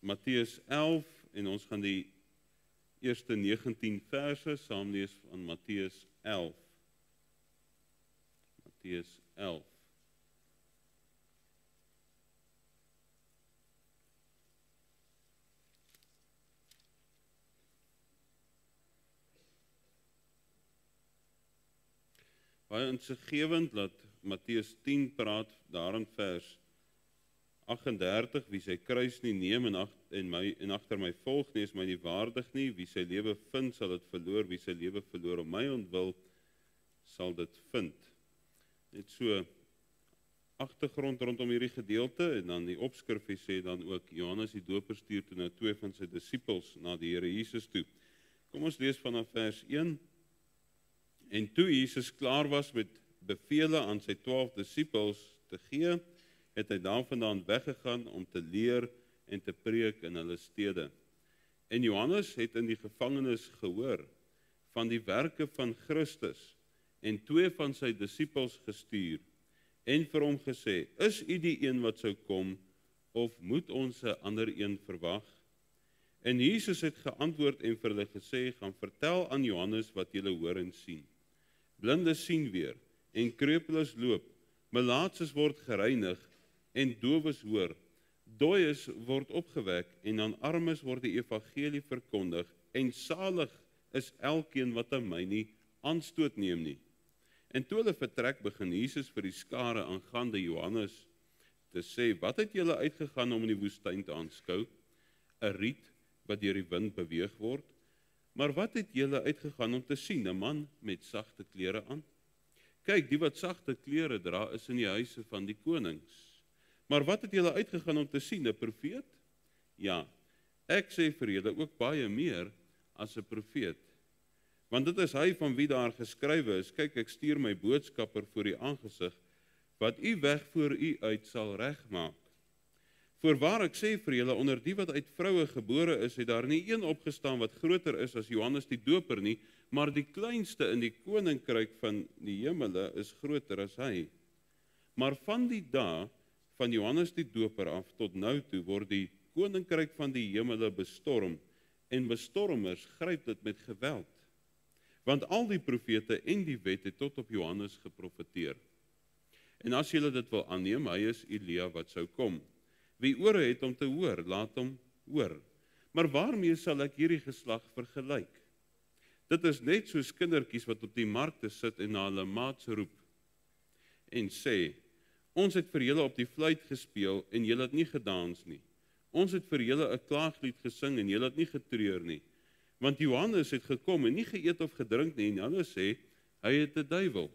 Matteus 11 en ons gaan die eerste 19 verse saam lees van Matteus 11. Matteus 11. Baie insiggewend dat Matteus 10 praat daar in vers 38, wie sy kruis nie neem en agter my volg nie, is my nie waardig nie, wie sy lewe vind, sal dit verloor, wie sy lewe verloor om my ontwil, sal dit vind. Net so agtergrond rondom hierdie gedeelte, en dan die opskrifie sê dan ook, Johannes die Doper stuur toe nou 2 van sy disippels na die Here Jesus toe. Kom ons lees vanaf vers 1. En toe Jesus klaar was met bevele aan sy 12 disippels te gee, het hy daarvandaan weggegaan om te leer en te preek in hulle stede. En Johannes het in die gevangenis gehoor van die werke van Christus en 2 van sy disippels gestuur en vir hom gesê, is u die een wat sou kom of moet ons 'n ander een verwag? En Jesus het geantwoord en vir hulle gesê, gaan vertel aan Johannes wat julle hoor en sien. Blindes sien weer en kreupeles loop, melaatses word gereinig en dowes hoor, dooies word opgewek en aan armes word die evangelie verkondig en salig is elkeen wat aan my nie aanstoot neem nie. En toe hulle vertrek, begin Jesus vir die skare aangaande Johannes te sê, wat het julle uitgegaan om in die woestyn te aanskou? 'n Riet wat deur die wind beweeg word? Maar wat het julle uitgegaan om te sien? 'n Man met sagte klere aan? Kyk, die wat sagte klere dra, is in die huise van die konings. Maar wat het julle uitgegaan om te sien? 'n Profeet? Ja, ek sê vir julle ook baie meer as 'n profeet. Want dit is hy van wie daar geskrywe is, kyk, ek stuur my boodskapper voor u aangesig, wat u weg voor u uit sal regmaak. Voorwaar ek sê vir julle, onder die wat uit vroue gebore is, het daar nie een opgestaan wat groter is as Johannes die Doper nie, maar die kleinste in die koninkryk van die hemele is groter as hy. Maar van die dag van Johannes die Doper af tot nou toe word die koninkryk van die hemele bestorm, en bestormers gryp dit met geweld. Want al die profete en die wet het tot op Johannes geprofeteer. En as julle dit wil aanneem, hy is Elia wat sou kom. Wie ore het om te hoor, laat hom hoor. Maar waarmee sal ek hierdie geslag vergelyk? Dit is net soos kindertjies wat op die markte sit en na hulle maats roep en sê, ons het vir julle op die fluit gespeel en julle het nie gedans nie. Ons het vir julle 'n klaaglied gesing en julle het nie getreur nie. Want Johannes het gekom en nie geëet of gedrink nie, en hulle sê, hy het 'n duiwel.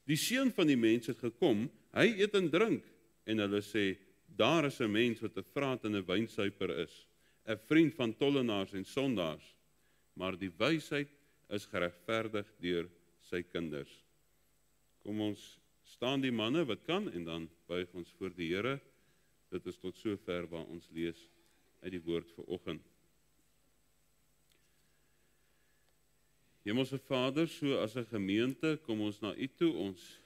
Die seun van die mens het gekom, hy eet en drink, en hulle sê, daar is 'n mens wat 'n vraat en 'n wynsuiper is, 'n vriend van tollenaars en sondaars, maar die wysheid is geregverdig deur sy kinders. Kom ons staan die manne wat kan, en dan buig ons voor die Here. Dit is tot sover waar ons lees uit die woord vir oggend. Hemelse Vader, so as 'n gemeente kom ons na U toe, ons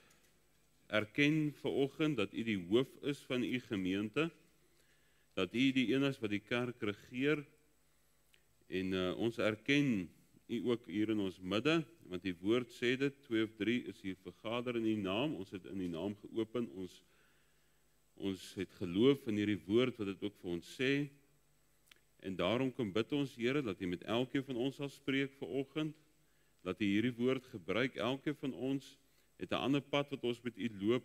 erken vanoggend dat U die hoof is van U gemeente, dat U die een is wat die kerk regeer, en ons erken U ook hier in ons midde, want die woord sê dit, 2 of 3 is hier vergader in U naam, ons het in U naam geopen, ons het geloof in hierdie woord wat dit ook vir ons sê, en daarom kom bid ons, Here, dat U met elkeen van ons sal spreek vanoggend, dat U hierdie woord gebruik, elkeen van ons het 'n ander pad wat ons met U loop,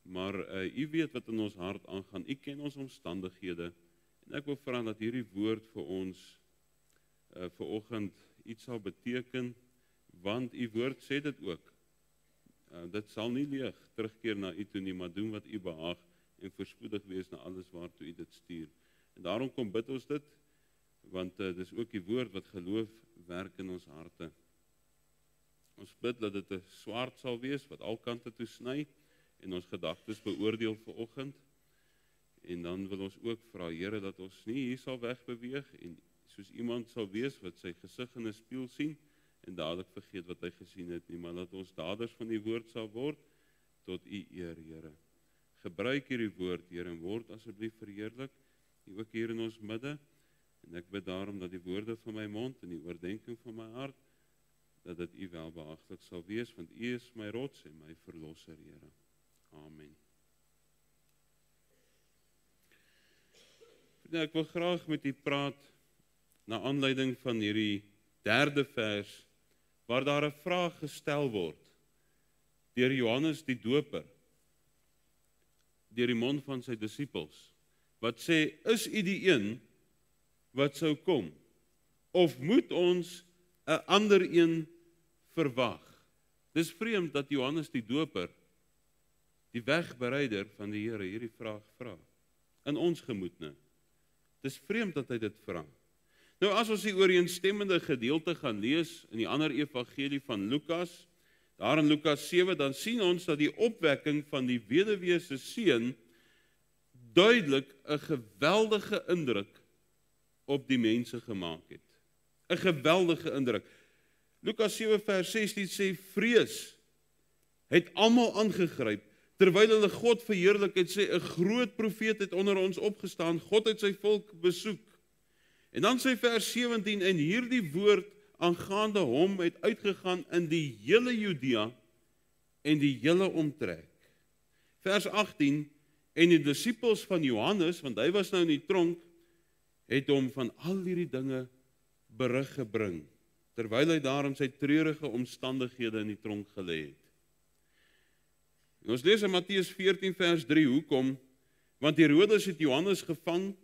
maar U weet wat in ons hart aangaan, U ken ons omstandighede, en ek wil vra dat hierdie woord vir ons vanoggend iets sal beteken, want U woord sê dit ook, dit sal nie leeg terugkeer na U toe nie, maar doen wat U behaag, en voorspoedig wees na alles waartoe U dit stuur. En daarom kom bid ons dit, want dis ook die woord wat geloof werk in ons harte. Ons bid dat dit 'n swaard sal wees, wat al kante toe sny, en ons gedagtes beoordeel vanoggend. En dan wil ons ook vra, Here, dat ons nie hier sal wegbeweeg, en soos iemand sal wees wat sy gesig in 'n spieël sien, en dadelik vergeet wat hy gesien het nie, maar dat ons daders van die woord sal word, tot U eer, Here. Gebruik hierdie woord, Here, en word asseblief verheerlik, ook hier in ons midde, en ek bid daarom dat die woorde van my mond en die oordenking van my hart, dat dit U welbehaaglik sal wees, want U is my rots en my verlosser, Here. Amen. Ek wil graag met U praat, na aanleiding van hierdie 3de vers, waar daar 'n vraag gestel word, deur Johannes die Doper, deur die mond van sy disippels, wat sê, is U die een wat sou kom, of moet ons 'n ander een verwag? Dis vreemd dat Johannes die Doper, die wegbereider van die Here, hierdie vraag vra, in ons gemoedne. Dis vreemd dat hy dit vra. Nou as ons die ooreenstemmende gedeelte gaan lees, in die ander evangelie van Lukas, daar in Lukas 7, dan sien ons dat die opwekking van die weduwee se seun duidelik 'n geweldige indruk op die mense gemaak het. 'n Geweldige indruk. Lukas 7 vers 16 sê, vrees het almal aangegryp, terwyl hulle God verheerlik het, sê, 'n groot profeet het onder ons opgestaan, God het sy volk besoek. En dan sê vers 17, en hierdie woord aangaande hom het uitgegaan in die hele Judea en die hele omtrek. Vers 18, en die disippels van Johannes, want hy was nou in die tronk, het hom van al hierdie dinge berig gebring, terwyl hy daar in sy treurige omstandighede in die tronk gelê het. En ons lees in Matteus 14 vers 3, hoekom? Want Herodes het Johannes gevang,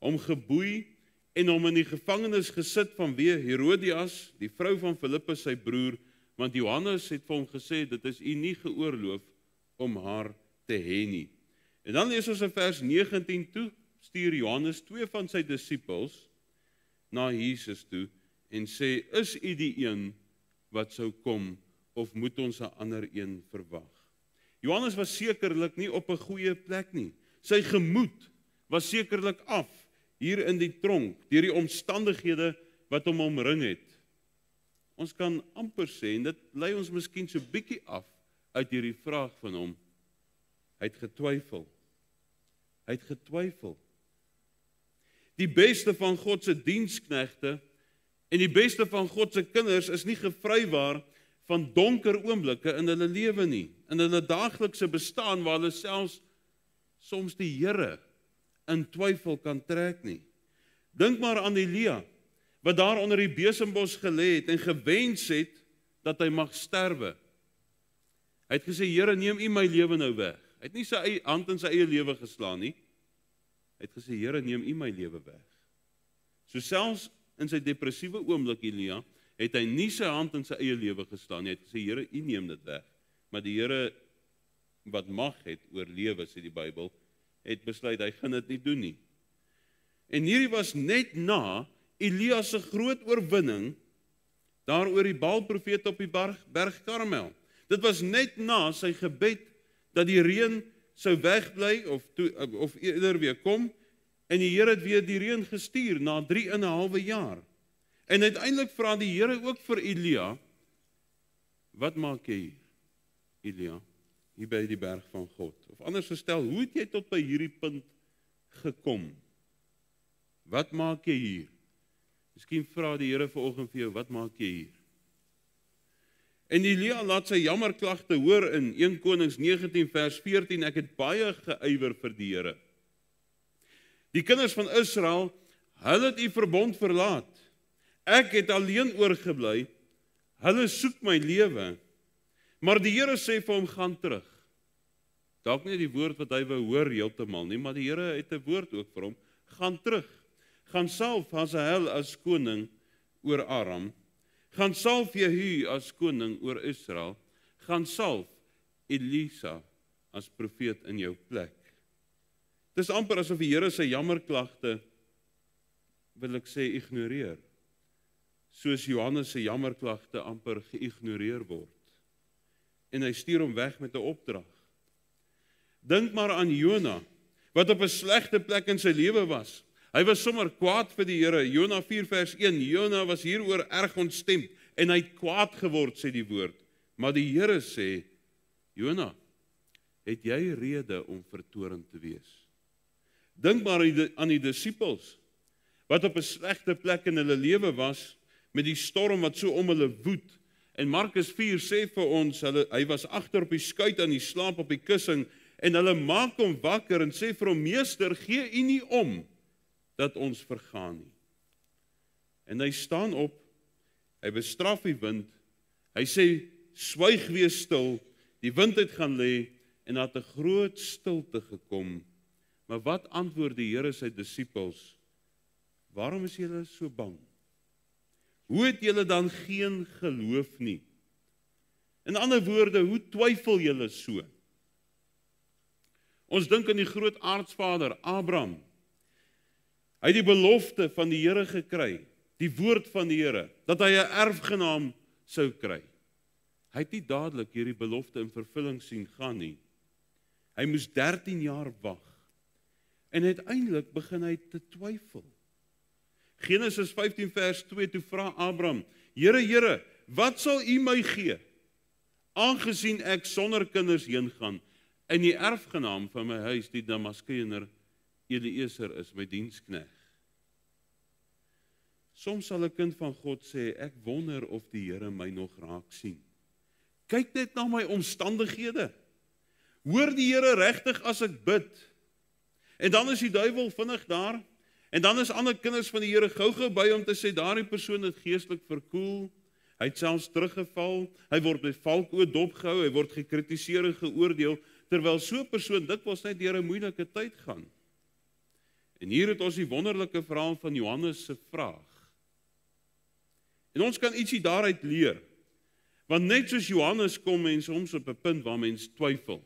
hom geboei en hom in die gevangenis gesit vanweë Herodias, die vrou van Filippus sy broer, want Johannes het vir hom gesê, dit is U nie geoorloof om haar te hê nie. En dan lees ons in vers 19 toe, stuur Johannes 2 van sy disippels na Jesus toe en sê, is U die een wat sou kom, of moet ons 'n ander een verwag? Johannes was sekerlik nie op 'n goeie plek nie. Sy gemoed was sekerlik af, hier in die tronk, deur die omstandighede wat hom omring het. Ons kan amper sê, en dit lei ons miskien so bietjie af, uit hierdie vraag van hom, hy het getwyfel. Hy het getwyfel. Die beste van God se diensknegte en die beste van God se kinders is nie gevrywaar van donker oomblikke in hulle lewe nie, in hulle daaglikse bestaan waar hulle selfs soms die Here in twyfel kan trek nie. Dink maar aan Elia, wat daar onder die besembos gelê het en gewens het dat hy mag sterwe. Hy het gesê, Here, neem U my lewe nou weg. Hy het nie sy hand in sy eie lewe geslaan nie. Hy het gesê, Here, neem U my lewe weg. So selfs in sy depressiewe oomblik, Elia, het hy nie sy hand in sy eie lewe geslaan nie. Hy het gesê, Here, U neem dit weg. Maar die Here wat mag het oor lewe, sê die Bybel, het besluit, hy gaan dit nie doen nie. En hierdie was net na Elia se groot oorwinning daar oor die Baal-profete op die berg Karmel. Dit was net na sy gebed dat die reën sou wegbly of eerder weer kom, en die Here het weer die reën gestuur na 3,5 jaar. En uiteindelik vra die Here ook vir Elia, wat maak jy hier, Elia, hier by die berg van God? Of anders gestel, hoe het jy tot by hierdie punt gekom? Wat maak jy hier? Miskien vra die Here vanoggend vir jou, wat maak jy hier? En Elia laat sy jammerklagte hoor in 1 Konings 19 vers 14, ek het baie geywer vir die Here. Die kinders van Israel, hulle het U verbond verlaat. Ek het alleen oorgebly, hulle soek my lewe. Maar die Here sê vir hom, gaan terug. Dalk nie die woord wat hy wou hoor heeltemal nie, maar die Here het 'n woord ook vir hom, gaan terug. Gaan salf Hazael as koning oor Aram, gaan salf Jehu as koning oor Israel, gaan salf Elisa as profeet in jou plek. Dit is amper asof die Here sy jammerklagte, wil ek sê, ignoreer. Soos Johannes se jammerklagte amper geïgnoreer word. En hy stuur hom weg met 'n opdrag. Dink maar aan Jona, wat op 'n slegte plek in sy lewe was. Hy was sommer kwaad vir die Here. Jona 4 vers 1, Jona was hieroor erg ontstemd, en hy het kwaad geword, sê die woord. Maar die Here sê, Jona, het jy rede om vertorend te wees? Dink maar aan die disippels, wat op 'n slegte plek in hulle lewe was, met die storm wat so om hulle woed. En Markus 4 sê vir ons, hy was agter op die skuit aan die slaap op die kussing, en hulle maak hom wakker en sê vir hom, meester, gee u nie om, dat ons vergaan nie. En hy staan op, hy bestraf die wind, hy sê, swyg wees stil, die wind het gaan lê, en daar het 'n groot stilte gekom. Maar wat antwoord die Here sy disippels? Waarom is julle so bang? Hoe het julle dan geen geloof nie? In ander woorde, hoe twyfel julle so? Ons dink aan die groot aartsvader, Abraham. Hy het die belofte van die Here gekry, die woord van die Here, dat hy 'n erfgenaam sou kry. Hy het nie dadelik hierdie belofte in vervulling sien gaan nie. Hy moes 13 jaar wag. En uiteindelik begin hy te twyfel. Genesis 15 vers 2, toe vra Abraham, Here, wat sal u my gee, aangesien ek sonder kinders heen gaan, en die erfgenaam van my huis, die Damaskuener Eliezer is, my dienskneg. Soms sal 'n kind van God sê, ek wonder of die Here my nog raak sien. Kyk net na my omstandighede. Hoor die Here regtig as ek bid? En dan is die duiwel vinnig daar, en dan is ander kinders van die Here gou-gou by om te sê, daardie persoon het geestelik verkoel, hy het selfs teruggeval, hy word met valkoe dopgehou, hy word gekritiseer en geoordeel, terwyl so 'n persoon dikwels net deur 'n moeilike tyd gaan. En hier het ons die wonderlike verhaal van Johannes se vraag. En ons kan ietsie daaruit leer, want net soos Johannes kom mens soms op 'n punt waar mens twyfel.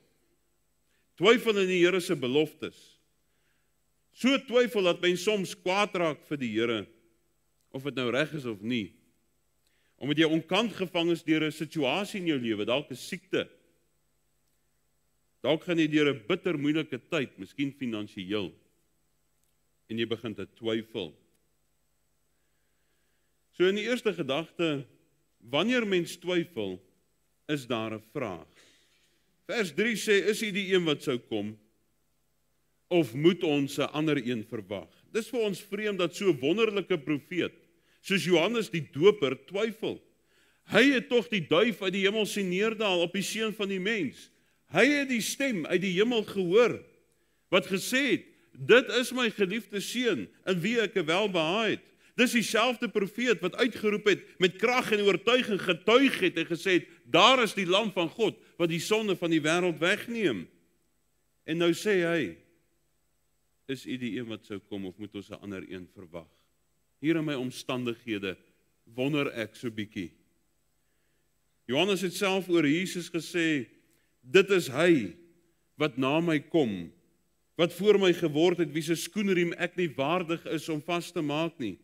Twyfel in die Here se beloftes. So twyfel dat mens soms kwaad raak vir die Here, of dit nou reg is of nie. Omdat jy onkant gevang is deur 'n situasie in jou lewe, dalk 'n siekte. Dalk gaan jy deur 'n bitter moeilike tyd, miskien finansiëel, en jy begin te twyfel. So in die eerste gedagte, wanneer mens twyfel, is daar 'n vraag. Vers 3 sê, is hy die een wat sou kom? Of moet ons 'n ander een verwag? Dis vir ons vreemd dat so 'n wonderlike profeet, soos Johannes die Doper, twyfel. Hy het tog die duif uit die hemel sien neerdal op die seun van die mens. Hy het die stem uit die hemel gehoor, wat gesê het, dit is my geliefde seun, in wie ek welbehae het. Dis dieselfde profeet wat uitgeroep het, met krag en oortuiging getuig het en gesê het, daar is die lam van God, wat die sonde van die wêreld wegneem. En nou sê hy, is u die een wat sou kom, of moet ons 'n ander een verwag? Hier in my omstandighede, wonder ek so bietjie. Johannes het self oor Jesus gesê, dit is hy, wat na my kom, wat voor my geword het, wie se skoenriem ek nie waardig is om vas te maak nie.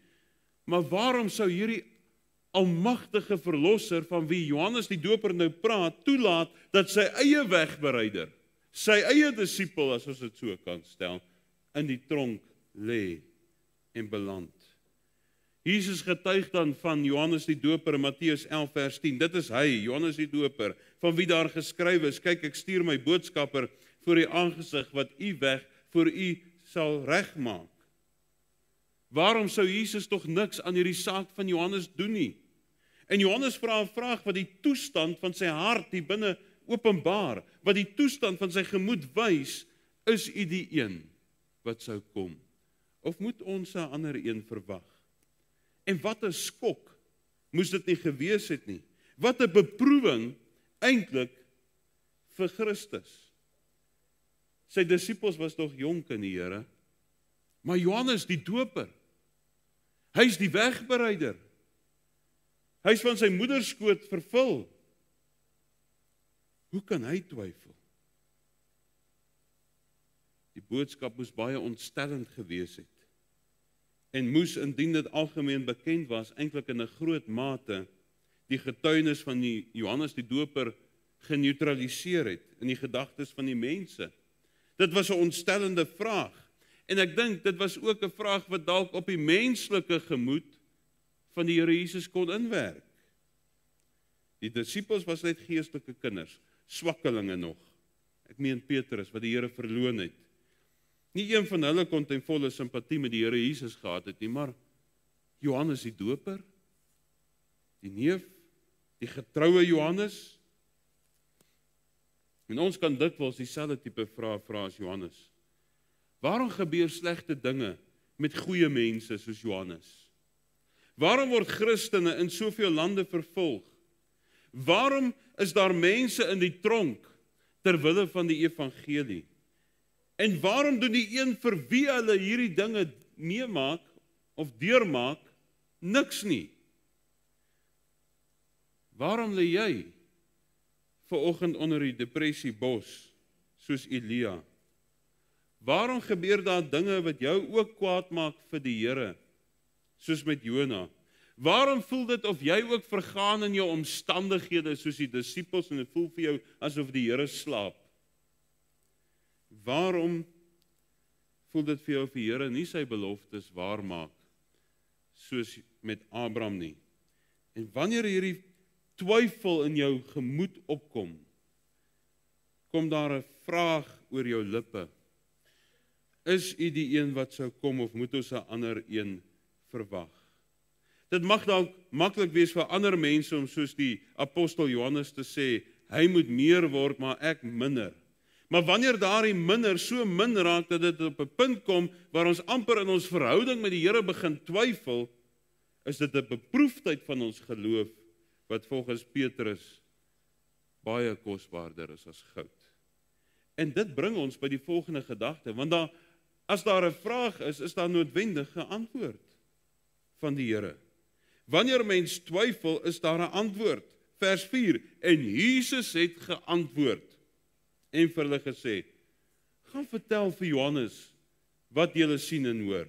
Maar waarom sou hierdie almagtige verlosser, van wie Johannes die Doper nou praat, toelaat, dat sy eie wegbereider, sy eie disipel, as ons dit so kan stel, in die tronk lê en beland? Jesus getuig dan van Johannes die Doper in Matteus 11 vers 10. Dit is hy, Johannes die Doper, van wie daar geskrywe is, kyk, ek stuur my boodskapper voor u aangesig, wat u weg voor u sal regmaak. Waarom sou Jesus tog niks aan hierdie saak van Johannes doen nie? En Johannes vra 'n vraag wat die toestand van sy hart hier binne openbaar, wat die toestand van sy gemoed wys, is u die een wat sou kom? Of moet ons 'n ander een verwag? En wat 'n skok moes dit nie gewees het nie. Wat 'n beproewing eintlik vir Christus. Sy disippels was nog jonk in die Here, maar Johannes die Doper, hy's die wegbereider. Hy's van sy moederskoot vervul. Hoe kan hy twyfel? Die boodskap moes baie ontstellend gewees het, en moes, indien dit algemeen bekend was, eintlik in 'n groot mate die getuienis van die Johannes die Doper geneutraliseer het in die gedagtes van die mense. Dit was 'n ontstellende vraag, en ek dink dit was ook 'n vraag wat dalk op die menslike gemoed van die Here Jesus kon inwerk. Die disippels was net geestelike kinders, swakkelinge nog. Ek meen Petrus, wat die Here verloon het. Nie een van hulle kon ten volle simpatie met die Here Jesus gehad het nie, maar Johannes die Doper, die neef, die getroue Johannes. En ons kan dikwels dieselfde tipe vrae vra as Johannes. Waarom gebeur slegte dinge met goeie mense soos Johannes? Waarom word Christene in soveel lande vervolg? Waarom is daar mense in die tronk ter wille van die evangelie? En waarom doen die een vir wie hulle hierdie dinge meemaak of deurmaak niks nie? Waarom lê jy vanoggend onder die depressiebos soos Elia? Waarom gebeur daar dinge wat jou ook kwaad maak vir die Here, soos met Jona? Waarom voel dit of jy ook vergaan in jou omstandighede soos die disippels en dit voel vir jou asof die Here slaap? Waarom voel dit vir jou of die Here nie sy beloftes waarmaak soos met Abraham nie? En wanneer hierdie twyfel in jou gemoed opkom, kom daar 'n vraag oor jou lippe. Is U die een wat sou kom of moet ons 'n ander een verwag? Dit mag dalk maklik wees vir ander mense om soos die apostel Johannes te sê, hy moet meer word, maar ek minder. Maar wanneer daardie minder so min raak dat dit op 'n punt kom waar ons amper in ons verhouding met die Here begin twyfel, is dit 'n beproefdheid van ons geloof wat volgens Petrus baie kosbaarder is as goud. En dit bring ons by die volgende gedagte, want as daar 'n vraag is daar noodwendig 'n antwoord van die Here. Wanneer mens twyfel, is daar 'n antwoord. Vers 4, en Jesus het geantwoord en vir hulle gesê, gaan vertel vir Johannes wat julle sien en hoor.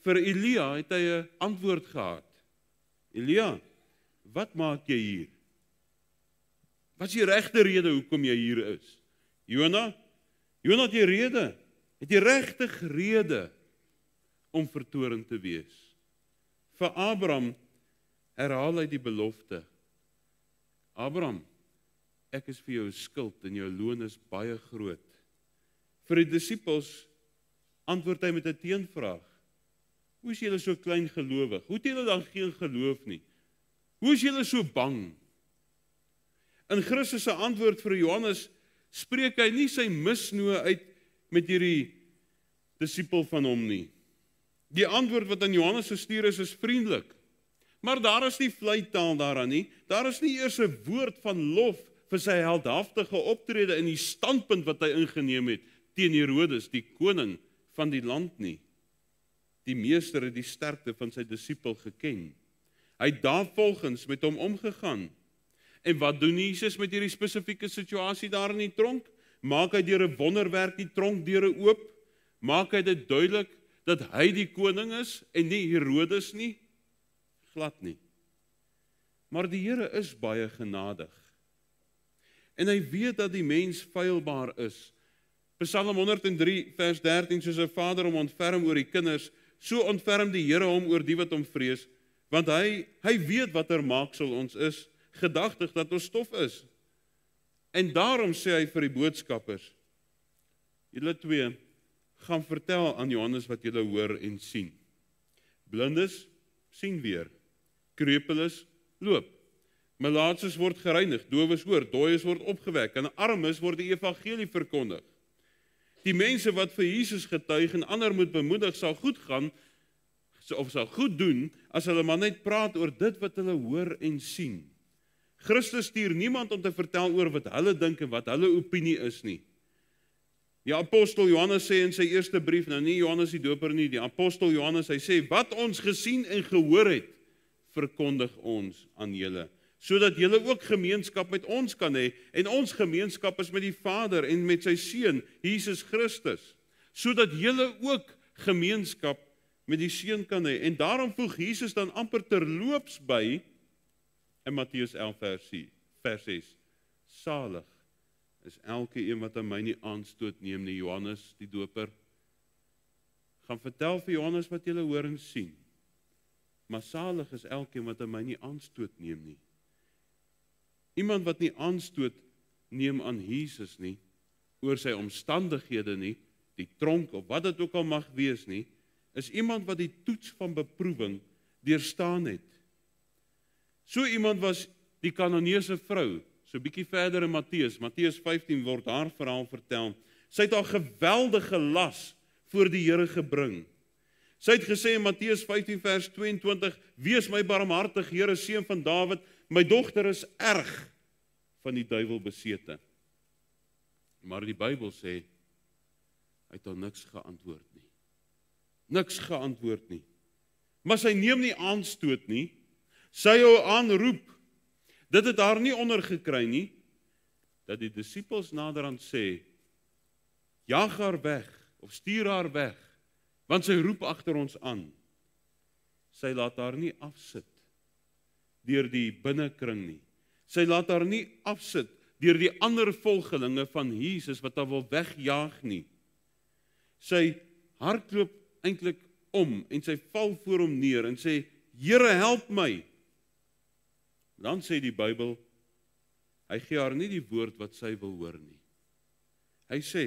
Vir Elia het hy 'n antwoord gehad. Elia, wat maak jy hier? Wat is die regte rede hoekom jy hier is? Jona het jy rede, het jy regtig rede om vertoornd te wees. Vir Abraham herhaal hy die belofte. Abraham, ek is vir jou skuld en jou loon is baie groot. Vir die disippels antwoord hy met 'n teenvraag. Hoe is julle so klein gelowig? Hoe het julle dan geen geloof nie? Hoe is julle so bang? In Christus se antwoord vir Johannes spreek hy nie sy misnoë uit met hierdie disipel van hom nie. Die antwoord wat aan Johannes gestuur is vriendelik. Maar daar is nie vleitaal daaraan nie. Daar is nie eers 'n woord van lof vir sy heldhaftige optrede in die standpunt wat hy ingeneem het teen Herodes, die koning van die land nie. Die meester het die sterkte van sy disipel geken. Hy het daarvolgens met hom omgegaan. En wat doen Jesus met hierdie spesifieke situasie daar in die tronk? Maak hy deur 'n wonderwerk die tronkdeure oop? Maak hy dit duidelik dat hy die koning is en nie Herodes nie? Glad nie. Maar die Here is baie genadig. En hy weet dat die mens feilbaar is. Psalm 103 vers 13, soos 'n vader hom ontferm oor die kinders, so ontferm die Here hom oor die wat hom vrees, want hy weet watter maaksel ons is, gedagtig dat ons stof is. En daarom sê hy vir die boodskappers, julle twee, gaan vertel aan Johannes wat julle hoor en sien. Blindes sien weer, krepeles loop, malaatses word gereinig, dowes hoor, dooies word opgewek, en armes word die evangelie verkondig. Die mense wat vir Jesus getuig en ander moet bemoedig, sal goed gaan, of sal goed doen, as hulle maar net praat oor dit wat hulle hoor en sien. Christus stuur niemand om te vertel oor wat hulle dink en wat hulle opinie is nie. Die apostel Johannes sê in sy eerste brief, nou nie Johannes die Doper nie, die apostel Johannes, hy sê, wat ons gesien en gehoor het, verkondig ons aan julle, sodat julle ook gemeenskap met ons kan hê, en ons gemeenskap is met die Vader en met sy Seun, Jesus Christus, sodat julle ook gemeenskap met die Seun kan hê, en daarom voeg Jesus dan amper terloops by, in Matteus 11 vers 6, salig is elke een wat aan my nie aanstoot neem nie, Johannes die Doper, gaan vertel vir Johannes wat julle hoor en sien, maar salig is elkeen wat aan my nie aanstoot neem nie. Iemand wat nie aanstoot neem aan Jesus nie, oor sy omstandighede nie, die tronk of wat dit ook al mag wees nie, is iemand wat die toets van beproewing deurstaan het. So iemand was die Kananeese vrou, so bietjie verder in Matteus 15 word haar verhaal vertel. Sy het haar geweldige las voor die Here gebring. Sy het gesê in Matteus 15 vers 22, wees my barmhartig, Here, seun van Dawid, my dogter is erg van die duiwel besete. Maar die Bybel sê, hy het al niks geantwoord nie. Niks geantwoord nie. Maar sy neem nie aanstoot nie. Sy hou aanroep. Dit het haar nie ondergekry nie, dat die disippels naderhand sê, jaag haar weg, of stuur haar weg, want sy roep agter ons aan. Sy laat haar nie afsit deur die binnekring nie. Sy laat haar nie afsit deur die ander volgelinge van Jesus wat haar wil wegjaag nie. Sy hardloop eintlik om en sy val voor hom neer en sê, Here, help my. Dan sê die Bybel, hy gee haar nie die woord wat sy wil hoor nie. Hy sê,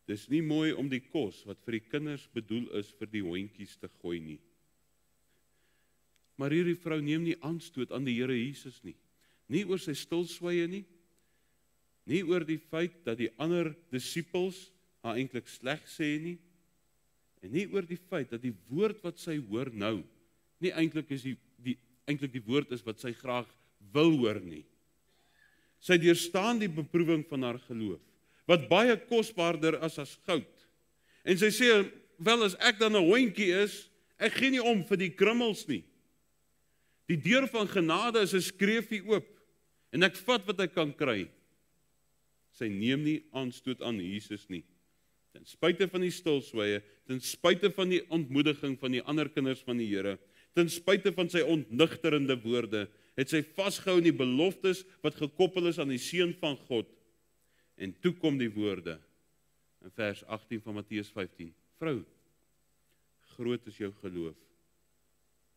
dis nie mooi om die kos wat vir die kinders bedoel is vir die hondjies te gooi nie. Maar hierdie vrou neem nie aanstoot aan die Here Jesus nie. Nie oor sy stilswye nie. Nie oor die feit dat die ander disippels haar eintlik sleg sê nie. En nie oor die feit dat die woord wat sy hoor nou, nie eintlik is eintlik die woord is wat sy graag wil hoor nie. Sy deurstaan die beproewing van haar geloof, wat baie kosbaarder as goud. En sy sê, wel as ek dan 'n hondjie is, ek gee nie om vir die krummels nie. Die deur van genade is 'n skreefie oop, en ek vat wat ek kan kry. Sy neem nie aanstoot aan Jesus nie. Ten spyte van die stilswye, ten spyte van die ontmoediging van die ander kinders van die Here, ten spyte van sy ontnigterende woorde, het sy vasgehou in die beloftes wat gekoppel is aan die Seun van God. En toe kom die woorde in vers 18 van Matteus 15. Vrou, groot is jou geloof.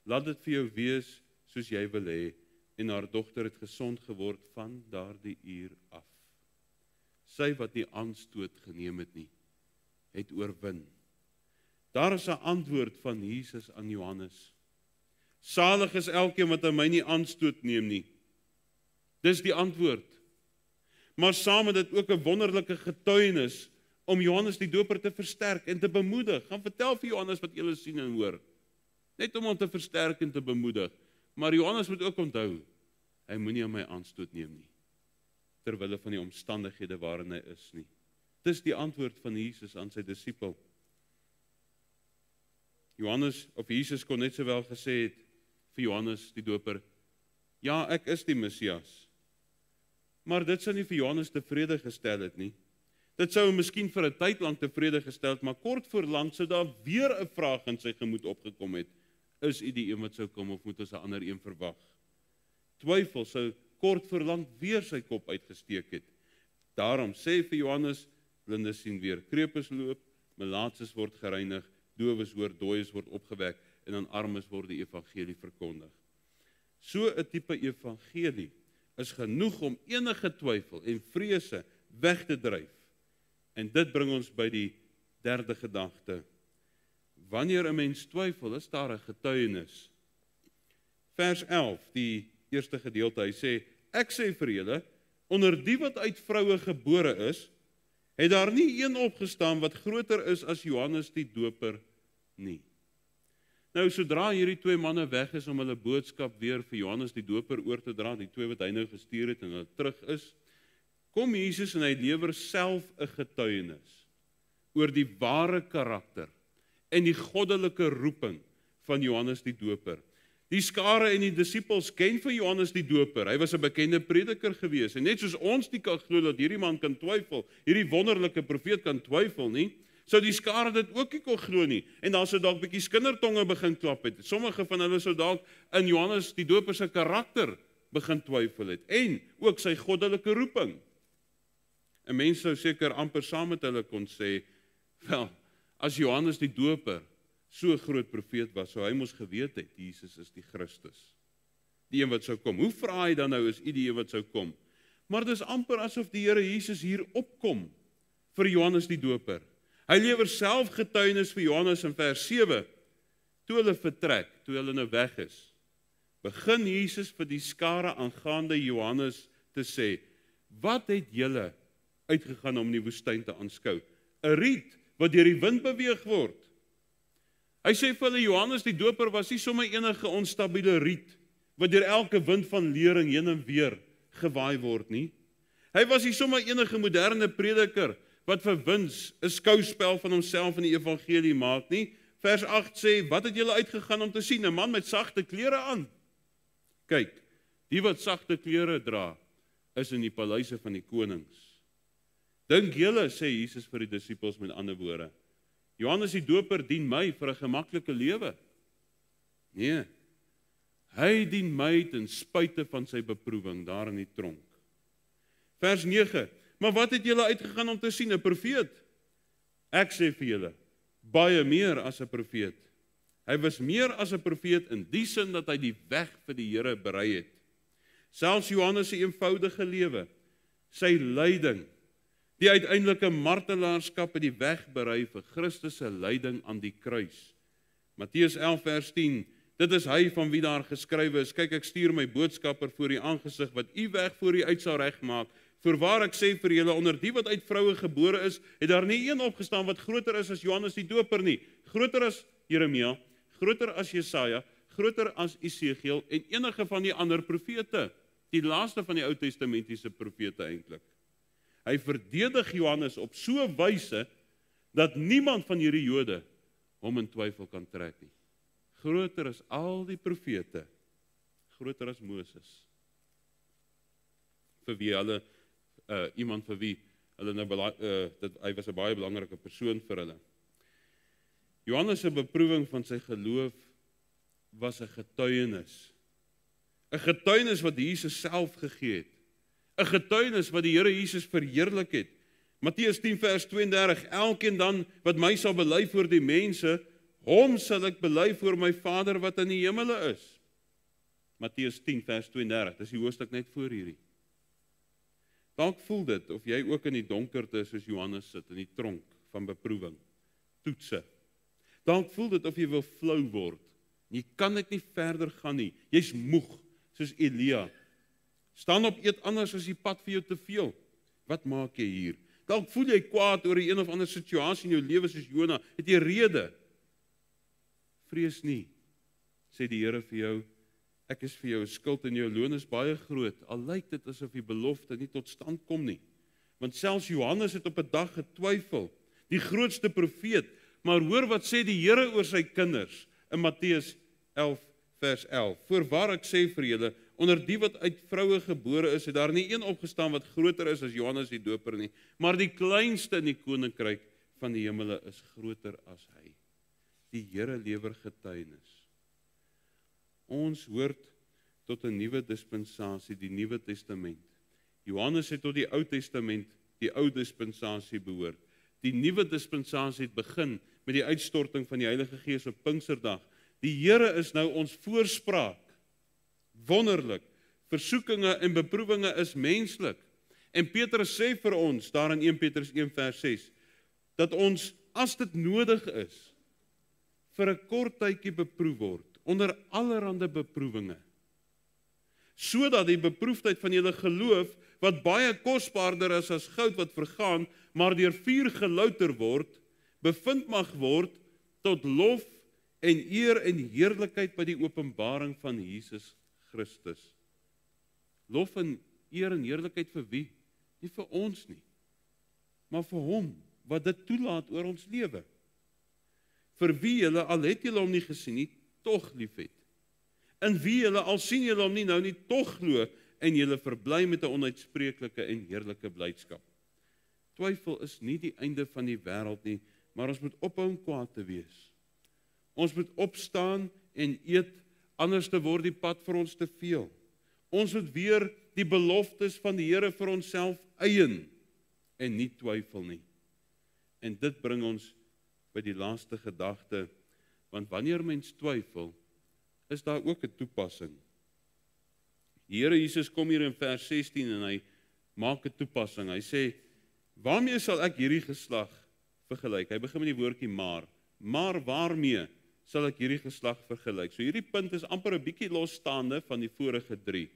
Laat dit vir jou wees soos jy wil hê, en haar dogter het gesond geword van daardie uur af. Sy wat nie aanstoot geneem het nie, het oorwin. Daar is 'n antwoord van Jesus aan Johannes. Salig is elkeen wat aan my nie aanstoot neem nie. Dis die antwoord. Maar saam met dit ook 'n wonderlike getuienis om Johannes die Doper te versterk en te bemoedig. Gaan vertel vir Johannes wat julle sien en hoor. Net om hom te versterk en te bemoedig. Maar Johannes moet ook onthou, hy moenie aan my aanstoot neem nie, terwille van die omstandighede waarin hy is nie. Dis die antwoord van Jesus aan sy disipel. Johannes, of Jesus kon net sowel gesê het vir Johannes die Doper, ja, ek is die Messias. Maar dit sou nie vir Johannes tevrede gestel het nie. Dit sou hom miskien vir 'n tyd lank tevrede gestel het, maar kort voor lank sou daar weer 'n vraag in sy gemoed opgekom het. Is u die een wat sou kom, of moet ons 'n ander een verwag? Twyfel sou kort voor lank weer sy kop uitgesteek het. Daarom sê vir Johannes, blindes sien weer, krepes loop, melaatses word gereinig, dowes hoor, dooies word opgewek, en aan armes word die evangelie verkondig. So 'n tipe evangelie is genoeg om enige twyfel en vrese weg te dryf. En dit bring ons by die derde gedagte. Wanneer 'n mens twyfel, is daar 'n getuienis. Vers 11, die eerste gedeelte, hy sê, ek sê vir julle, onder die wat uit vroue gebore is, het daar nie een opgestaan wat groter is as Johannes die Doper nie. Nou, sodra hierdie twee manne weg is om hulle boodskap weer vir Johannes die Doper oor te dra, die twee wat hy nou gestuur het en hulle terug is, kom Jesus en hy lewer self 'n getuienis oor die ware karakter en die goddelike roeping van Johannes die Doper. Die skare en die disippels ken vir Johannes die Doper. Hy was 'n bekende prediker gewees. En net soos ons nie kan glo dat hierdie man kan twyfel, hierdie wonderlike profeet kan twyfel nie, sou die skare dit ook nie kon glo nie. En dan sou dalk bietjie skindertonge begin klap het. Sommige van hulle sou dalk in Johannes die Doper se karakter begin twyfel het en ook sy goddelike roeping. 'n Mens sou seker amper saam met hulle kon sê, wel, as Johannes die Doper so 'n groot profeet was, sou hy mos geweet het, Jesus is die Christus, die een wat sou kom. Hoe vra hy dan nou, is u die een wat sou kom? Maar dis amper asof die Here Jesus hier opkom vir Johannes die Doper. Hy lewer self getuienis vir Johannes in vers 7. Toe hulle vertrek, toe hulle nou weg is, begin Jesus vir die skare aangaande Johannes te sê, wat het julle uitgegaan om in die woestyn te aanskou? 'n Riet wat deur die wind beweeg word. Hy sê vir hulle, Johannes die Doper was nie sommer enige onstabiele riet, wat deur elke wind van lering heen en weer gewaai word nie. Hy was nie sommer enige moderne prediker, wat vir wins 'n skouspel van homself in die evangelie maak nie. Vers 8 sê, wat het julle uitgegaan om te sien? 'n Man met sagte klere aan. Kyk, die wat sagte klere dra, is in die paleise van die konings. Dink julle, sê Jesus vir die disippels met ander woorde, Johannes die Doper dien my vir 'n gemaklike lewe? Nee, hy dien my ten spyte van sy beproewing daar in die tronk. Vers 9, maar wat het julle uitgegaan om te sien? 'n Profeet? Ek sê vir julle, baie meer as 'n profeet. Hy was meer as 'n profeet in die sin dat hy die weg vir die Here berei het. Selfs Johannes se eenvoudige lewe, sy lyding, die uiteindelike martelaarskap het die weg berei vir Christus se lyding aan die kruis. Matteus 11 vers 10, dit is hy van wie daar geskrywe is, kyk ek stuur my boodskapper voor u aangesig, wat u weg voor u uit sal regmaak. Voorwaar ek sê vir julle, onder die wat uit vroue gebore is, het daar nie een opgestaan wat groter is as Johannes die Doper nie, groter as Jeremia, groter as Jesaja, groter as Esegiel en enige van die ander profete, die laaste van die Ou Testamentiese profete eintlik. Hy verdedig Johannes op so 'n wyse dat niemand van hierdie Jode hom in twyfel kan trek nie. Groter as al die profete, groter as Moses. Vir wie hulle iemand vir wie hulle nou hy was 'n baie belangrike persoon vir hulle. Johannes se beproewing van sy geloof was 'n getuienis. 'n Getuienis wat Jesus self gegee het. 'n Getuienis wat die Here Jesus verheerlik het. Matteus 10 vers 32, elkeen dan wat my sal bely voor die mense, hom sal ek bely voor my Vader wat in die hemele is. Matteus 10 vers 32, dis die hoofstuk net voor hierdie. Dalk voel dit of jy ook in die donkerte soos Johannes sit in die tronk van beproewing, toetse. Dalk voel dit of jy wil flou word. Jy kan net nie verder gaan nie. Jy's moeg, soos Elia. Staan op, eet anders as die pad vir jou te veel. Wat maak jy hier? Dalk voel jy kwaad oor 'n een of ander situasie in jou lewe soos Jona. Het jy rede? Vrees nie, sê die Here vir jou. Ek is vir jou 'n skuld en jou loon is baie groot. Al lyk dit asof die belofte nie tot stand kom nie. Want selfs Johannes het op 'n dag getwyfel. Die grootste profeet. Maar hoor wat sê die Here oor sy kinders in Matteus 11 vers 11. Voorwaar ek sê vir julle, onder die wat uit vroue gebore is, het daar nie een opgestaan wat groter is as Johannes die Doper nie, maar die kleinste in die koninkryk van die hemele is groter as hy. Die Here lewer getuienis. Ons hoort tot 'n nuwe dispensasie, die Nuwe Testament. Johannes het tot die Ou Testament, die Ou Dispensasie behoort. Die Nuwe Dispensasie het begin met die uitstorting van die Heilige Gees op Pinksterdag. Die Here is nou ons voorspraak. Wonderlik. Versoekinge en beproewinge is menslik. En Petrus sê vir ons, daar in 1 Petrus 1 vers 6, dat ons, as dit nodig is, vir 'n kort tydjie beproef word, onder allerhande beproewinge, sodat die beproefdheid van julle geloof, wat baie kosbaarder is as goud wat vergaan, maar deur vuur gelouter word, bevind mag word tot lof en eer en heerlikheid by die openbaring van Jesus Christus. Lof en eer en heerlikheid vir wie? Nie vir ons nie, maar vir hom, wat dit toelaat oor ons lewe. Vir wie julle, al het julle hom nie gesien nie, tog liefhet. In wie julle, al sien julle hom nie nou nie, tog glo, en julle verbly met 'n onuitspreeklike en heerlike blydskap. Twyfel is nie die einde van die wêreld nie, maar ons moet ophou om kwaad te wees. Ons moet opstaan en eet, anders te word die pad vir ons te veel. Ons moet weer die beloftes van die Here vir onsself eien en nie twyfel nie. En dit bring ons by die laaste gedagte, want wanneer mens twyfel, is daar ook 'n toepassing. Die Here Jesus kom hier in vers 16 en hy maak 'n toepassing. Hy sê, waarmee sal ek hierdie geslag vergelyk. Hy begin met die woordjie maar. Maar waarmee sal ek hierdie geslag vergelyk? So hierdie punt is amper 'n bietjie losstaande van die vorige 3.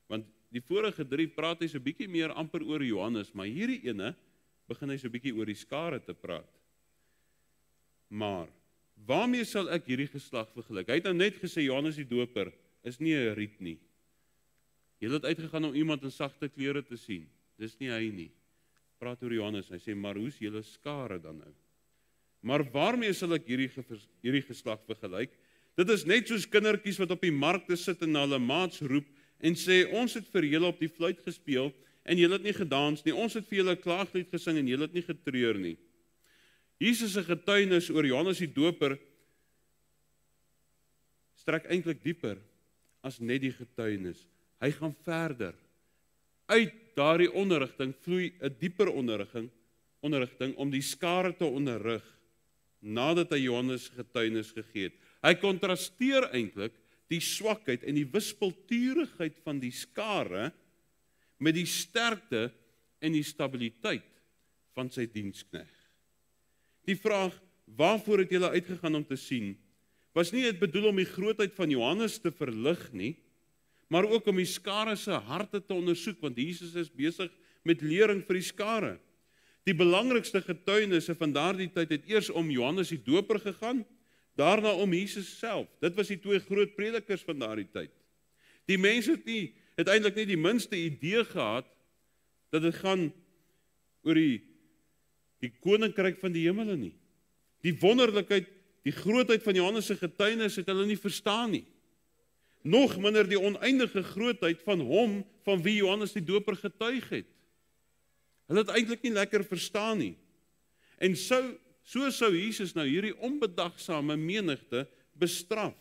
Want die vorige 3 praat hy so 'n bietjie meer amper oor Johannes, maar hierdie ene begin hy so 'n bietjie oor die skare te praat. Maar waarmee sal ek hierdie geslag vergelyk? Hy het nou net gesê Johannes die Doper is nie 'n riet nie. Jy het uitgegaan om iemand in sagte klere te sien. Dis nie hy nie. Praat oor Johannes. Hy sê, maar hoe's julle skare dan nou? Maar waarmee sal ek hierdie geslag vergelyk? Dit is net soos kindertjies wat op die markte sit en na hulle maats roep en sê, ons het vir julle op die fluit gespeel en julle het nie gedans nie. Ons het vir julle 'n klaaglied gesing en julle het nie getreur nie. Jesus se getuienis oor Johannes die Doper strek eintlik dieper as net die getuienis. Hy gaan verder. Uit daardie onderrigting vloei 'n dieper onderrigting om die skare te onderrig nadat hy Johannes getuienis gegee het. Hy kontrasteer eintlik die swakheid en die wispelturigheid van die skare met die sterkte en die stabiliteit van sy dienskneg. Die vraag, waarvoor het julle uitgegaan om te sien, was nie dit bedoel om die grootheid van Johannes te verlig nie, maar ook om die skare se harte te ondersoek, want Jesus is besig met lering vir die skare. Die belangrikste getuienisse van daardie tyd het eers om Johannes die Doper gegaan, daarna om Jesus self. Dit was die 2 groot predikers van daardie tyd. Die mense het eintlik nie die minste idee gehad dat dit gaan oor die koninkryk van die hemele nie. Die wonderlikheid, die grootheid van Johannes se getuienis het hulle nie verstaan nie. Nog minder die oneindige grootheid van hom van wie Johannes die Doper getuig het. Hulle het eintlik nie lekker verstaan nie. En so sou Jesus nou hierdie onbedagsame menigte bestraf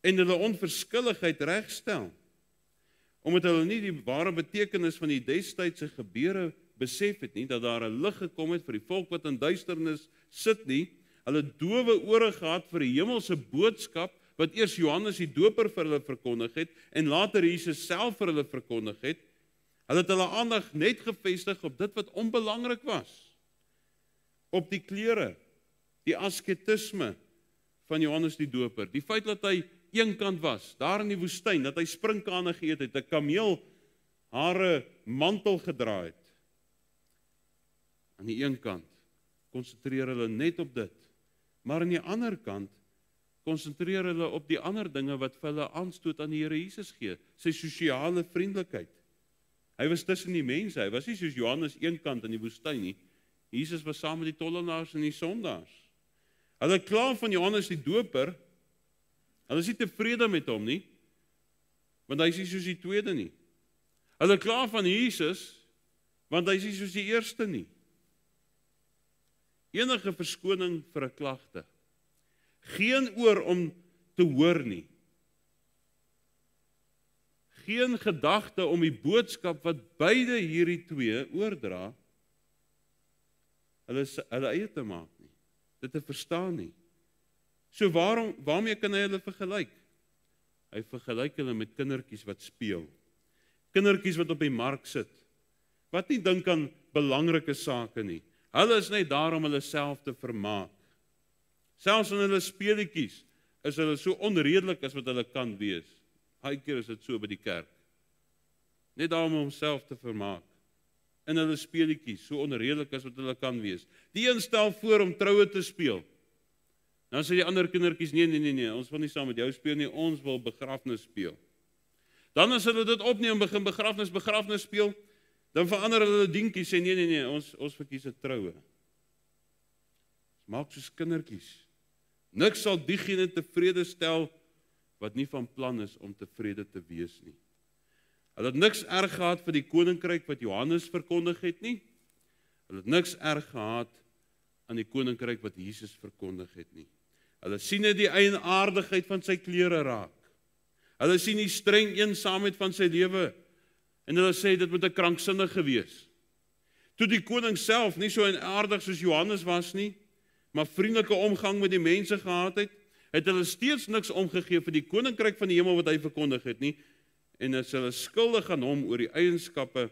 en hulle onverskilligheid regstel, omdat hulle nie die ware betekenis van die destydse gebeure besef het nie, dat daar 'n lig gekom het vir die volk wat in duisternis sit nie, hulle dowe ore gehad vir die hemelse boodskap, wat eers Johannes die Doper vir hulle verkondig het, en later Jesus self vir hulle verkondig het. Hulle het hulle aandag net gefestig op dit wat onbelangrik was. Op die klere, die asketisme van Johannes die Doper, die feit dat hy eenkant was, daar in die woestyn, dat hy sprinkane geëet het, 'n kameelhare mantel gedra het. Aan die een kant konsentreer hulle net op dit, maar aan die ander kant konsentreer hulle op die ander dinge wat vir hulle aanstoot aan die Here Jesus gee, sy sosiale vriendelikheid. Hy was tussen die mense, hy was nie soos Johannes eenkant in die woestyn nie. Jesus was saam met die tollenaars en die sondaars. Hulle kla van Johannes die Doper, hulle is nie tevrede met hom nie, want hy is nie soos die tweede nie. Hulle kla van Jesus, want hy is nie soos die eerste nie. Enige verskoning vir 'n klagte. Geen oor om te hoor nie. Geen gedagte om die boodskap wat beide hierdie 2 oordra, hulle eie te maak nie. Dit te verstaan nie. So waarmee kan hy hulle vergelyk? Hy vergelyk hulle met kindertjies wat speel. Kindertjies wat op die mark sit, wat nie dink aan belangrike sake nie. Hulle is net daar om hulle self te vermaak. Selfs in hulle speletjies is hulle so onredelik as wat hulle kan wees. Baie keer is dit so by die kerk. Net daar om homself te vermaak. In hulle speletjies, so onredelik as wat hulle kan wees. Die een stel voor om troue te speel. Dan sê die ander kindertjies, nee, ons wil nie saam met jou speel nie, ons wil begrafnis speel. Dan as hulle dit opneem, begin begrafnis speel, dan verander hulle dingetjies, sê nee, ons verkies 'n troue. Maak soos kindertjies. Niks sal diegene tevrede stel wat nie van plan is om tevrede te wees nie. Hulle het niks erg gehad vir die koninkryk wat Johannes verkondig het nie. Hulle het niks erg gehad aan die koninkryk wat Jesus verkondig het nie. Hulle sien net die eienaardigheid van sy klere raak. Hulle sien die streng eensaamheid van sy lewe en hulle sê dit moet 'n kranksinnige wees. Toe die koning self nie so aardig soos Johannes was nie, maar vriendelike omgang met die mense gehad het hulle steeds niks omgegee vir die koninkryk van die hemel wat hy verkondig het nie, en is hulle skuldig aan hom oor die eienskappe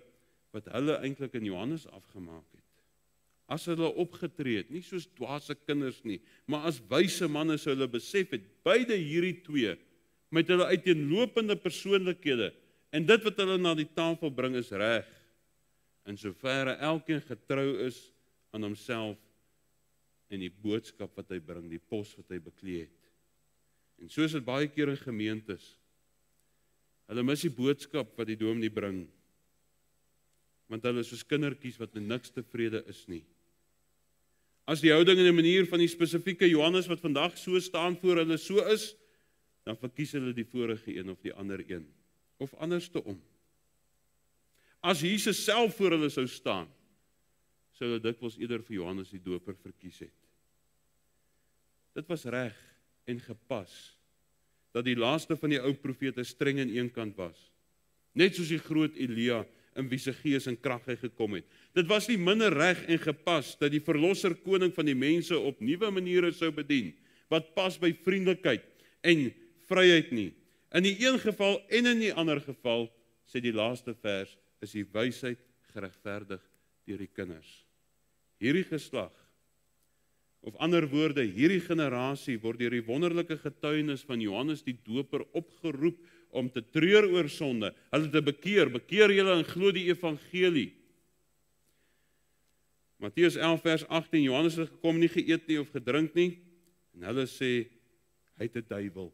wat hulle eintlik in Johannes afgemaak het. as hulle opgetree het, nie soos dwaase kinders nie, maar as wyse manne sou hulle besef het, beide hierdie twee, met hulle uiteenlopende persoonlikhede, en dit wat hulle na die tafel bring is reg, in soverre elkeen getrou is aan homself, en die boodskap wat hy bring, die pos wat hy beklee het. En so is dit baie keer in gemeentes, hulle mis die boodskap wat die dominee bring, want hulle is soos kindertjies wat met niks tevrede is nie. As die houding en die manier van die spesifieke Johannes wat vandag so staan voor hulle so is, dan verkies hulle die vorige een of die ander een, of andersom. As Jesus self voor hulle sou staan, sou hulle dikwels eerder vir Johannes die Doper verkies het. Dit was reg en gepas, dat die laaste van die ou profete streng aan een kant was, net soos die groot Elia, in wie se gees en krag hy gekom het. Dit was nie minder reg en gepas, dat die verlosser koning van die mense op nuwe maniere sou bedien, wat pas by vriendelikheid en vryheid nie. In die een geval en in die ander geval, sê die laaste vers, is die wysheid geregverdig deur die kinders. Hierdie geslag, of ander woorde, hierdie generasie word deur die wonderlike getuienis van Johannes die Doper opgeroep om te treur oor sonde, hulle te bekeer julle en glo die evangelie. Matteus 11 vers 18, Johannes het gekom, nie geëet nie of gedrink nie, en hulle sê, hy het 'n duiwel.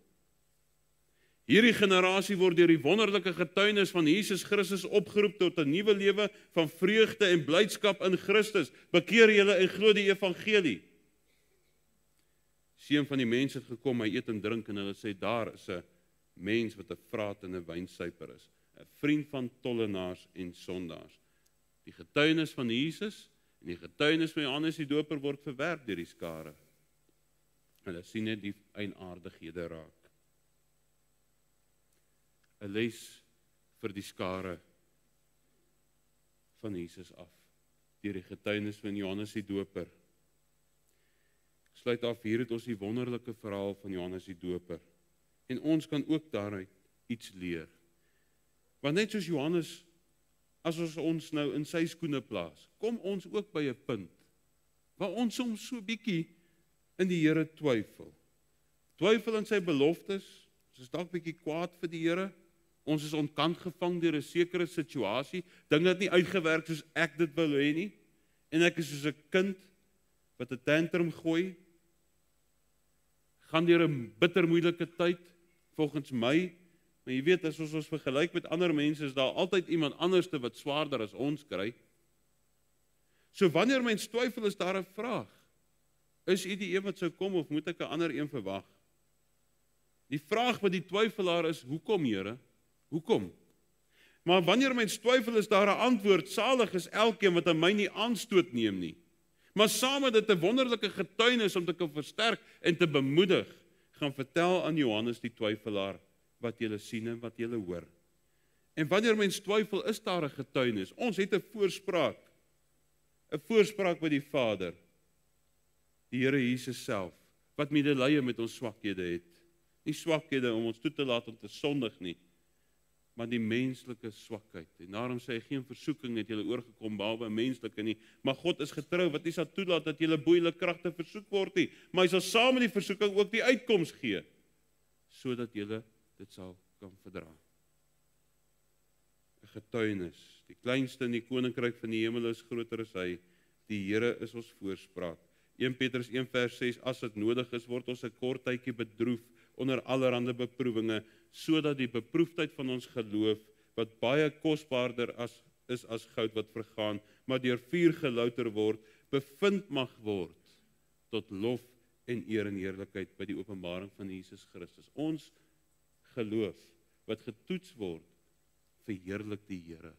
Hierdie generasie word deur die wonderlike getuienis van Jesus Christus opgeroep tot 'n nuwe lewe van vreugde en blydskap in Christus. Bekeer julle en glo die evangelie. Seun van die mens het gekom, hy eet en drink, en hulle sê, daar is 'n mens wat 'n vraat en 'n wynsuiper is, 'n vriend van tollenaars en sondaars. Die getuienis van Jesus en die getuienis van Johannes die Doper word verwerp deur die skare. Hulle sien net die eienaardighede raak. 'n Les vir die skare van Jesus af, deur die getuienis van Johannes die Doper. Sluit af, hier het ons die wonderlike verhaal van Johannes die Doper. En ons kan ook daaruit iets leer. Want net soos Johannes, as ons nou in sy skoene plaas, kom ons ook by 'n punt, waar ons soms so bietjie in die Here twyfel. Twyfel in sy beloftes, ons is dalk bietjie kwaad vir die Here, ons is ontkant gevang deur 'n sekere situasie, dinge het nie uitgewerk soos ek dit wil hê nie, en ek is soos 'n kind wat 'n tantrum gooi, gaan deur 'n bitter moeilike tyd, volgens my, maar jy weet, as ons vergelyk met ander mense, is daar altyd iemand anderste wat swaarder as ons kry. So wanneer mens twyfel, is daar 'n vraag. Is U die een wat sou kom, of moet ek 'n ander een verwag? Die vraag by die twyfelaar is, hoekom, Here? Hoekom? Maar wanneer mens twyfel, is daar 'n antwoord, salig is elkeen wat aan my nie aanstoot neem nie. Maar saam met dit 'n wonderlike getuienis om te kan versterk en te bemoedig, gaan vertel aan Johannes die twyfelaar wat jy sien en wat jy hoor. En wanneer mens twyfel, is daar 'n getuienis. Ons het 'n voorspraak by die Vader, die Here Jesus self, wat medelee met ons swakhede het. Nie swakhede om ons toe te laat om te sondig nie, maar die menslike swakheid. En daarom sê hy, geen versoeking het julle oorgekom behalwe menslike nie, maar God is getrou wat nie sal toelaat dat julle bo julle kragte versoek word nie, maar hy sal saam met die versoeking ook die uitkoms gee, sodat julle dit sal kan verdra. 'n Getuienis, die kleinste in die koninkryk van die hemel is groter as hy, die Here is ons voorspraak. 1 Petrus 1 vers 6, as dit nodig is, word ons 'n kort tydjie bedroef onder allerhande beproewinge, sodat die beproefdheid van ons geloof, wat baie kosbaarder is as goud wat vergaan, maar deur vuur gelouter word, bevind mag word tot lof en eer en heerlikheid by die openbaring van Jesus Christus. Ons geloof wat getoets word, verheerlik die Here.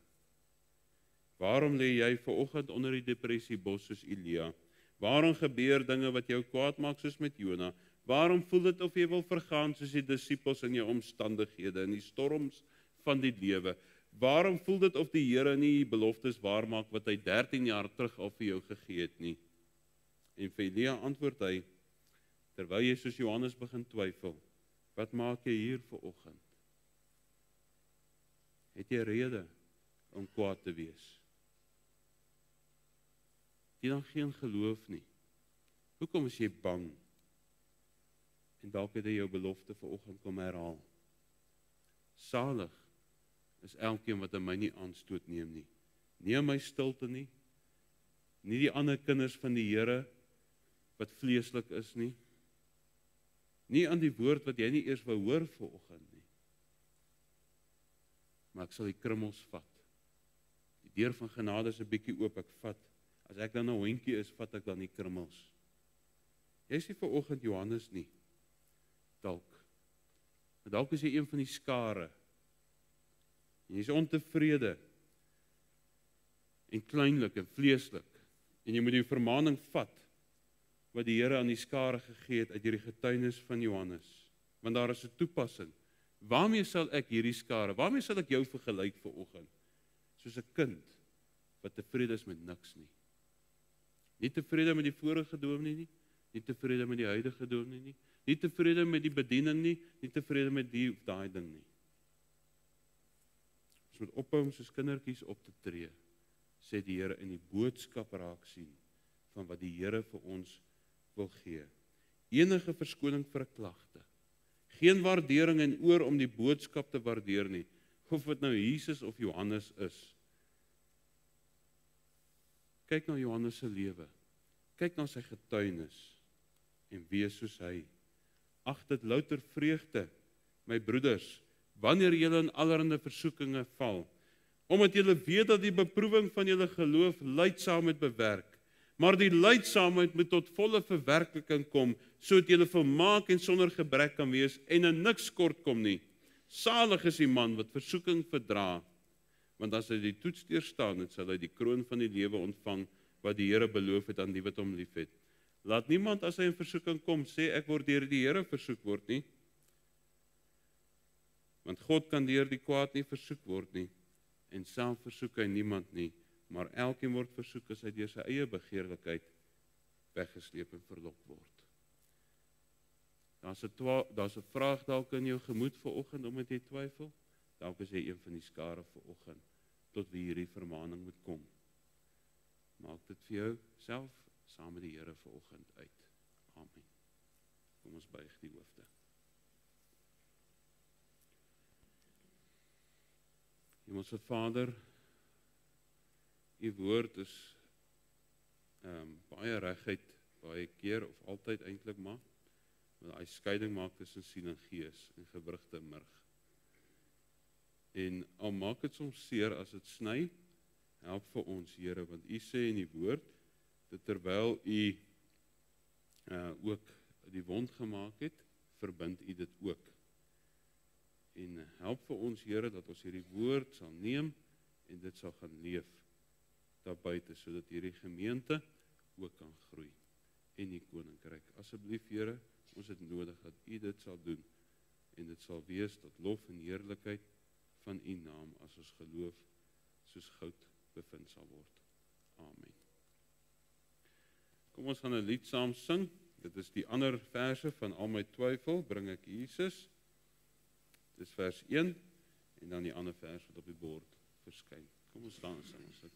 Waarom lê jy vanoggend onder die depressiebos soos Elia? Waarom gebeur dinge wat jou kwaad maak soos met Jona? Waarom voel dit of jy wil vergaan soos die disippels in jou omstandighede, in die storms van die lewe? Waarom voel dit of die Here nie beloftes waarmaak wat hy 13 jaar terug al vir jou gegee het nie? En vir Elia antwoord hy, terwyl jy soos Johannes begin twyfel, wat maak jy hier vanoggend? Het jy rede om kwaad te wees? jy dan geen geloof nie? Hoekom is jy bang? En dalk het hy jou belofte vanoggend kom herhaal. Salig is elkeen wat aan my nie aanstoot neem nie. Nie aan my stilte nie, nie die ander kinders van die Here wat vleeslik is nie, nie aan die woord wat jy nie eers wou hoor vanoggend nie. Maar ek sal die krummels vat. Die deur van genade is 'n bietjie oop, ek vat. As ek dan 'n hondjie is, vat ek dan die krummels. Jy is nie vanoggend Johannes nie. Dalk is jy een van die skare. Jy is ontevrede en kleinlik en vleeslik. En jy moet die vermaaning vat wat die Here aan die skare gegee het uit hierdie getuienis van Johannes. Want daar is 'n toepassing. Waarmee sal ek hierdie skare, waarmee sal ek jou vergelyk vanoggend? Soos 'n kind wat tevrede is met niks nie. Nie tevrede met die vorige dominee nie, nie tevrede met die huidige dominee nie, nie tevrede met die bediening nie, nie tevrede met die of daai ding nie. Ons moet ophou om soos kindertjies op te tree, sê die Here, in die boodskap raak sien van wat die Here vir ons wil gee. Enige verskoning vir 'n klagte. Geen waardering en oor om die boodskap te waardeer nie, of dit nou Jesus of Johannes is. Kyk na Johannes se lewe. Kyk na sy getuienis en wees soos hy. Ag dit louter vreugde, my broeders, wanneer julle in allerlei versoekinge val, omdat julle weet dat die beproewing van julle geloof lydsaamheid bewerk, maar die lydsaamheid moet tot volle verwerkliking kom, sodat julle volmaak en sonder gebrek kan wees en in niks kort kom nie. Salig is die man wat versoeking verdra, want as hy die toets deurstaan het, sal hy die kroon van die lewe ontvang wat die Here beloof het aan die wat hom liefhet. Laat niemand as hy in versoeking kom sê ek word deur die Here versoek word nie. Want God kan deur die kwaad nie versoek word nie, en self versoek hy niemand nie, maar elkeen word versoek as hy deur sy eie begeerlikheid weggesleep en verlok word. Daar's 'n vraag dalk in jou gemoed vanoggend omdat jy twyfel, dalk is jy een van die skare vanoggend tot wie hierdie vermaaning moet kom. Maak dit vir jou self saam met die Here vanoggend uit. Amen. Kom ons buig die hoofde. Hemelse Vader, U woord is baie reguit, baie keer of altyd eintlik maar, want hy skeiding maak tussen siel en gees en gewrigte en murg. En al maak dit soms seer as dit sny, help vir ons, Here, want U sê in die woord, dat terwyl U ook die wond gemaak het, verbind U dit ook. En help vir ons, Here, dat ons hierdie woord sal neem en dit sal gaan leef daar buite, sodat hierdie gemeente ook kan groei en die koninkryk. Asseblief, Here, ons het nodig dat U dit sal doen en dit sal wees tot lof en heerlikheid van U naam as ons geloof soos goud bevind sal word. Amen. Kom ons gaan 'n lied saam sing. Dit is die ander verse van Al my twyfel bring ek Jesus. Dis vers 1 en dan die ander vers wat op die bord verskyn. Kom ons staan en sing ons dit.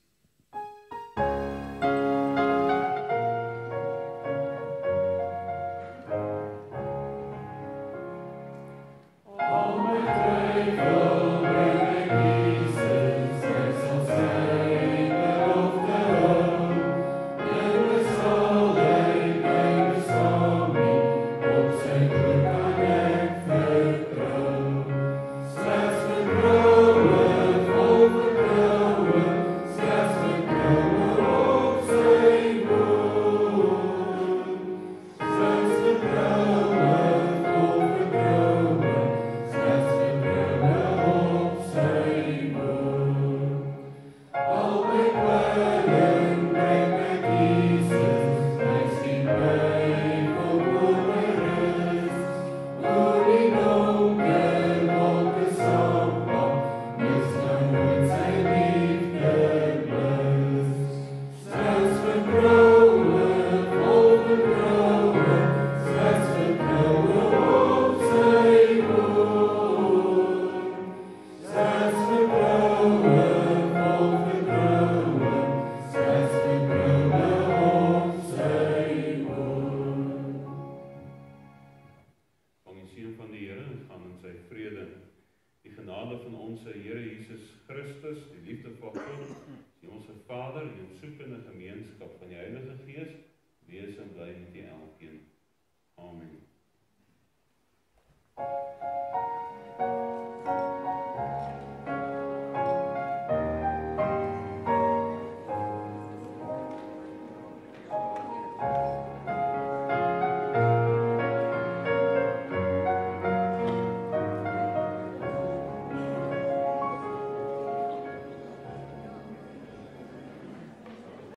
Overkomen, slechts verkomen op zijn woord. van die Here en gaan in sy vrede. Die genade van ons Here Jesus Christus, die liefde van God, die ons Vader en die soepende gemeenskap van die Heilige Gees